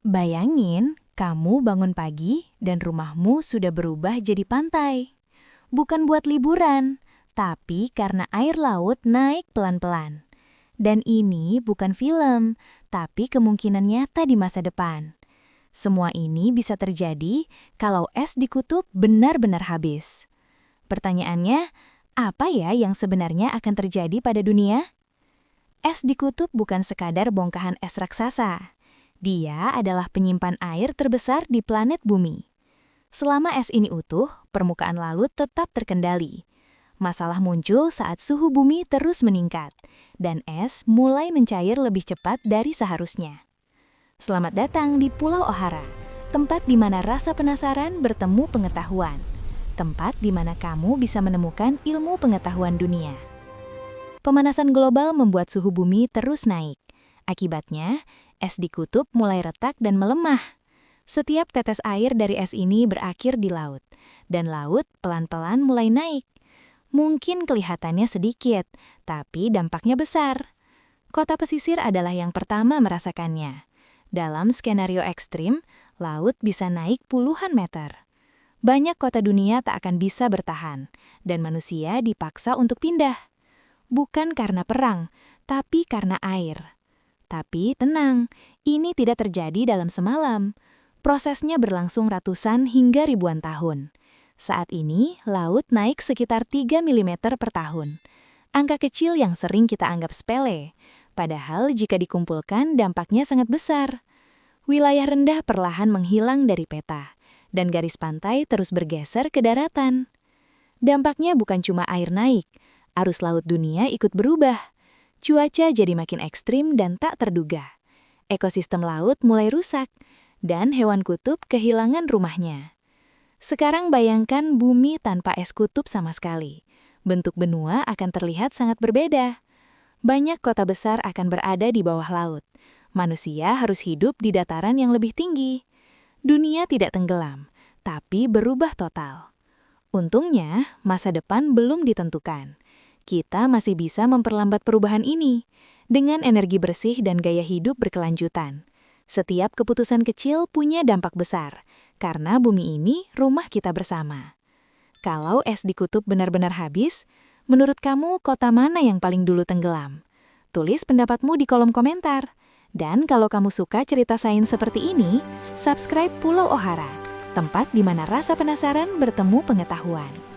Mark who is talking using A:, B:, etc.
A: Bayangin, kamu bangun pagi dan rumahmu sudah berubah jadi pantai. Bukan buat liburan, tapi karena air laut naik pelan-pelan. Dan ini bukan film, tapi kemungkinan nyata di masa depan. Semua ini bisa terjadi kalau es di kutub benar-benar habis. Pertanyaannya, apa ya yang sebenarnya akan terjadi pada dunia? Es di kutub bukan sekadar bongkahan es raksasa. Dia adalah penyimpan air terbesar di planet Bumi. Selama es ini utuh, permukaan laut tetap terkendali. Masalah muncul saat suhu bumi terus meningkat, dan es mulai mencair lebih cepat dari seharusnya. Selamat datang di Pulau Ohara, tempat di mana rasa penasaran bertemu pengetahuan. Tempat di mana kamu bisa menemukan ilmu pengetahuan dunia. Pemanasan global membuat suhu bumi terus naik. Akibatnya, es di kutub mulai retak dan melemah. Setiap tetes air dari es ini berakhir di laut, dan laut pelan-pelan mulai naik. Mungkin kelihatannya sedikit, tapi dampaknya besar. Kota pesisir adalah yang pertama merasakannya. Dalam skenario ekstrim, laut bisa naik puluhan meter. Banyak kota dunia tak akan bisa bertahan, dan manusia dipaksa untuk pindah. Bukan karena perang, tapi karena air. Tapi tenang, ini tidak terjadi dalam semalam. Prosesnya berlangsung ratusan hingga ribuan tahun. Saat ini, laut naik sekitar 3 mm per tahun. Angka kecil yang sering kita anggap sepele. Padahal jika dikumpulkan, dampaknya sangat besar. Wilayah rendah perlahan menghilang dari peta, dan garis pantai terus bergeser ke daratan. Dampaknya bukan cuma air naik, arus laut dunia ikut berubah. Cuaca jadi makin ekstrim dan tak terduga. Ekosistem laut mulai rusak, dan hewan kutub kehilangan rumahnya. Sekarang bayangkan bumi tanpa es kutub sama sekali. Bentuk benua akan terlihat sangat berbeda. Banyak kota besar akan berada di bawah laut. Manusia harus hidup di dataran yang lebih tinggi. Dunia tidak tenggelam, tapi berubah total. Untungnya, masa depan belum ditentukan. Kita masih bisa memperlambat perubahan ini dengan energi bersih dan gaya hidup berkelanjutan. Setiap keputusan kecil punya dampak besar, karena bumi ini rumah kita bersama. Kalau es di kutub benar-benar habis, menurut kamu kota mana yang paling dulu tenggelam? Tulis pendapatmu di kolom komentar. Dan kalau kamu suka cerita sains seperti ini, subscribe Pulau Ohara, tempat di mana rasa penasaran bertemu pengetahuan.